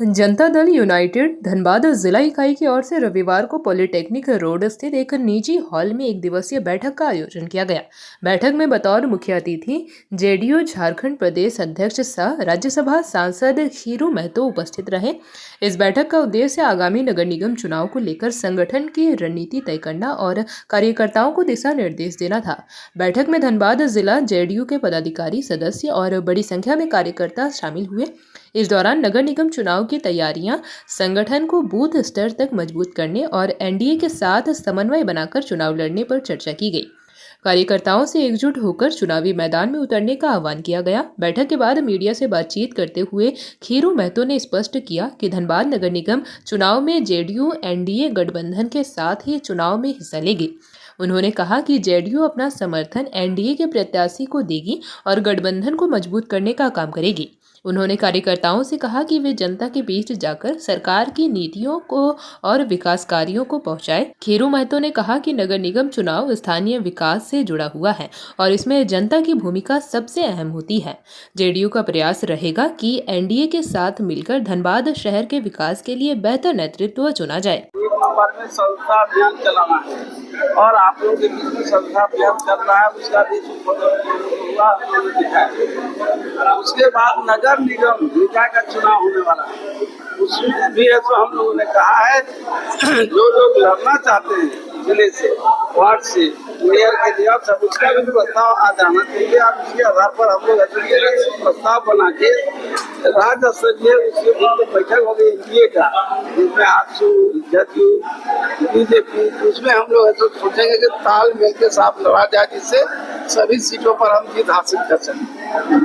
Janata Dal United Dhanbad जिला इकाई की ओर से रविवार को पॉलिटेक्निक रोड स्थित एक निजी हॉल में एक दिवसीय बैठक का आयोजन किया गया। बैठक में बतौर मुख्य अतिथि जेडीयू झारखंड प्रदेश अध्यक्ष सह राज्यसभा सांसद खीरू महतो उपस्थित रहे। इस बैठक का उद्देश्य आगामी नगर निगम चुनाव को लेकर संगठन की रणनीति तय करना और कार्यकर्ताओं को दिशा निर्देश देना था। बैठक में धनबाद जिला जेडीयू के पदाधिकारी, सदस्य और बड़ी संख्या में कार्यकर्ता शामिल हुए। इस दौरान नगर निगम चुनाव की तैयारियां, संगठन को बूथ स्तर तक मजबूत करने और एनडीए के साथ समन्वय बनाकर चुनाव लड़ने पर चर्चा की गई। कार्यकर्ताओं से एकजुट होकर चुनावी मैदान में उतरने का आह्वान किया गया। बैठक के बाद मीडिया से बातचीत करते हुए खीरू महतो ने स्पष्ट किया कि धनबाद नगर निगम चुनाव में जेडीयू एनडीए गठबंधन के साथ ही चुनाव में हिस्सा लेगी। उन्होंने कहा कि जेडीयू अपना समर्थन एनडीए के प्रत्याशी को देगी और गठबंधन को मजबूत करने का काम करेगी। उन्होंने कार्यकर्ताओं से कहा कि वे जनता के बीच जाकर सरकार की नीतियों को और विकास कार्यों को पहुंचाए। खीरू महतो ने कहा कि नगर निगम चुनाव स्थानीय विकास से जुड़ा हुआ है और इसमें जनता की भूमिका सबसे अहम होती है। जेडीयू का प्रयास रहेगा कि एनडीए के साथ मिलकर धनबाद शहर के विकास के लिए बेहतर नेतृत्व चुना जाए। में संस्था अभियान चलाना है और आप लोगों के बीच में संस्था अभियान चल रहा है, उसका भी हुआ है। उसके बाद नगर निगम निकाय का चुनाव होने वाला है, उसमें भी है तो हम लोगों ने कहा है जो लोग लड़ना चाहते हैं जिले से, वार्ड से, मेयर के लिए सब, उसका भी प्रस्ताव आ जाना चाहिए। आप इसके आधार पर हम लोग प्रस्ताव बना के राज्य स्तरीय उसके बैठक हो गई एनडीए का, जिसमें आजसू, जदयू, बीजेपी, उसमें हम लोग ऐसा सोचेंगे कि तालमेल के साथ लड़ा जाए, जिससे सभी सीटों पर हम जीत हासिल कर सकें।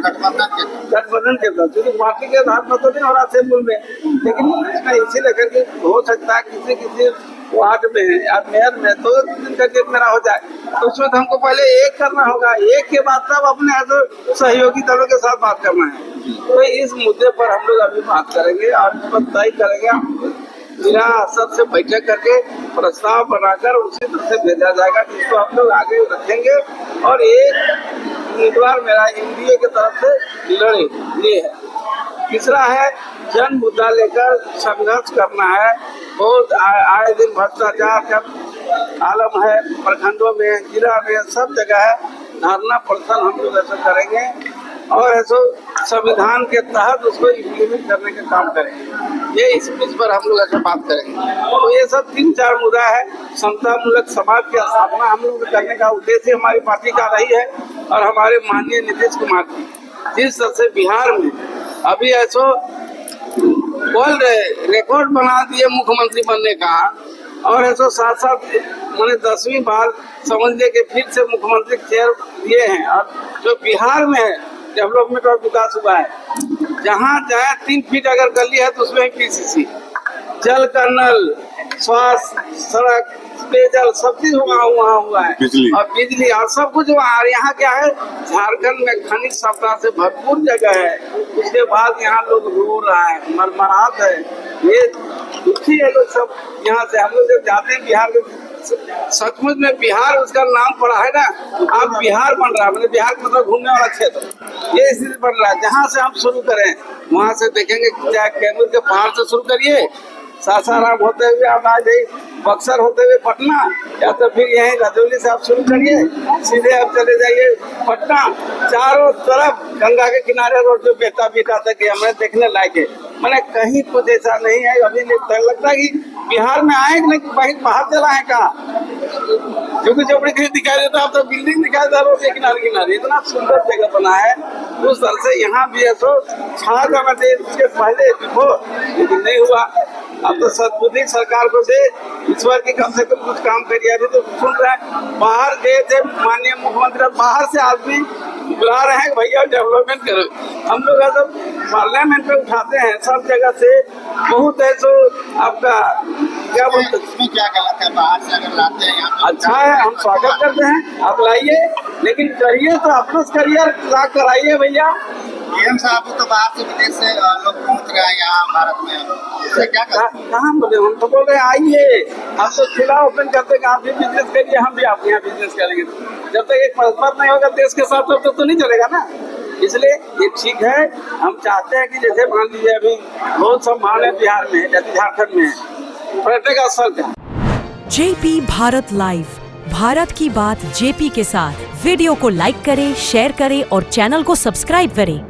गठबंधन के साथ क्योंकि पार्टी के आधार पर तो नहीं हो रहा असेंबली में, लेकिन इसमें इसी लेकर के हो सकता है किसी वार्ड में या मेयर में तो दिन का डेट मेरा हो जाए, तो उसमें तो हमको पहले एक करना होगा, एक के बाद तब अपने सहयोगी दलों के साथ बात करना है। तो इस मुद्दे पर हम लोग अभी बात करेंगे और इस पर तय करेंगे, जिला स्तर से बैठक करके प्रस्ताव बनाकर उसी तरह से भेजा जाएगा, जिसको हम लोग आगे रखेंगे और एक उम्मीदवार मेरा एनडीए की तरफ से लड़े, ये है। तीसरा है जन मुद्दा लेकर संघर्ष करना है। बहुत आए दिन भ्रष्टाचार का आलम है, प्रखंडों में, जिला में, सब जगह है। धरना प्रदर्शन हम लोग ऐसा करेंगे और ऐसा संविधान के तहत उसको इम्प्लीमेंट करने का काम करेंगे। ये इस पर हम लोग ऐसा बात करेंगे। तो ये सब 3-4 मुद्दा है। समतामूलक समाज की स्थापना हम लोग करने का उद्देश्य हमारी पार्टी का रही है और हमारे माननीय नीतीश कुमार जी जिस तरह से बिहार में अभी ऐसा वर्ल्ड रिकॉर्ड बना दिए मुख्यमंत्री बनने का, और ऐसा साथ मैंने 10वीं बार समझ ले के फिर से मुख्यमंत्री चेयर दिए हैं। और जो बिहार में डेवलपमेंट और विकास हुआ है, जहाँ जाए 3 फीट अगर गली है तो उसमें पीसीसी, जल का नल, स्वास्थ्य, सड़क, पेयजल, सब चीज वहाँ हुआ है, और बिजली और सब कुछ वहाँ। यहाँ क्या है, झारखंड में खनिज संपदा से भरपूर जगह है। उसके बाद यहाँ लोग रो रहा है, मरमराहट है, ये दुखी है लोग सब। यहाँ से हम लोग जब जाते हैं बिहार में, सचमुच में बिहार उसका नाम पड़ा है ना, अब बिहार बन रहा है, मतलब बिहार मतलब घूमने वाला क्षेत्र, ये स्थिति बन रहा है। जहाँ से हम शुरू करें वहाँ से देखेंगे, चाहे कैमूर के पहाड़ से शुरू करिए, सासाराम होते हुए आप आ जाइए, बक्सर होते हुए पटना, या तो फिर यहीं रजौली से आप शुरू करिए, सीधे आप चले जाइए पटना। चारों तरफ गंगा के किनारे रोड जो बेटा बीटा तक हमें देखने लायक है, मैंने कहीं कुछ ऐसा नहीं है। अभी लगता है कि बिहार में आए नहीं, कहीं बाहर चला है कहाँ, क्योंकि झोपड़ी कहीं दिखाई देता, अब तो बिल्डिंग दिखाई दे रोड के किनारे, इतना सुंदर जगह बना है। उस तरह से यहाँ भी ऐसा छा जाना चाहिए उसके पहले, लेकिन नहीं हुआ। अब तो सद्बुद्धि सरकार को दे, ईश्वर की कम से कम कुछ काम करिए। अभी तो सुन रहे हैं, बाहर गए थे माननीय मुख्यमंत्री, बाहर से आदमी बुला रहे हैं भैया डेवलपमेंट करो। हम लोग ऐसा पार्लियामेंट में उठाते हैं सब जगह से, बहुत है तो आपका क्या बोलते हैं, इसमें क्या गलत है? बाहर से अगर लाते हैं यहाँ अच्छा है, हम स्वागत करते हैं, आप लाइए, लेकिन करिए तो अपना करियर कराइए भैया। पीएम साहब तो बाहर से विदेश से लोग पहुँच रहे हैं यहाँ भारत में, क्या कहाँ बोले? हम तो बोल रहे आइए, हम तो खिला ओपन करते हैं, आप भी बिजनेस करिए, हम भी आपके यहाँ बिजनेस करेंगे। जब तक एक परस्पर नहीं होगा देश के साथ, तब तो नहीं चलेगा ना। इसलिए ये ठीक है। हम चाहते हैं कि जैसे मान लीजिए अभी बहुत सब माल है बिहार में जैसे झारखंड में है पर्यटक स्थल का। जेपी भारत लाइव, भारत की बात जेपी के साथ। वीडियो को लाइक करें, शेयर करें और चैनल को सब्सक्राइब करें।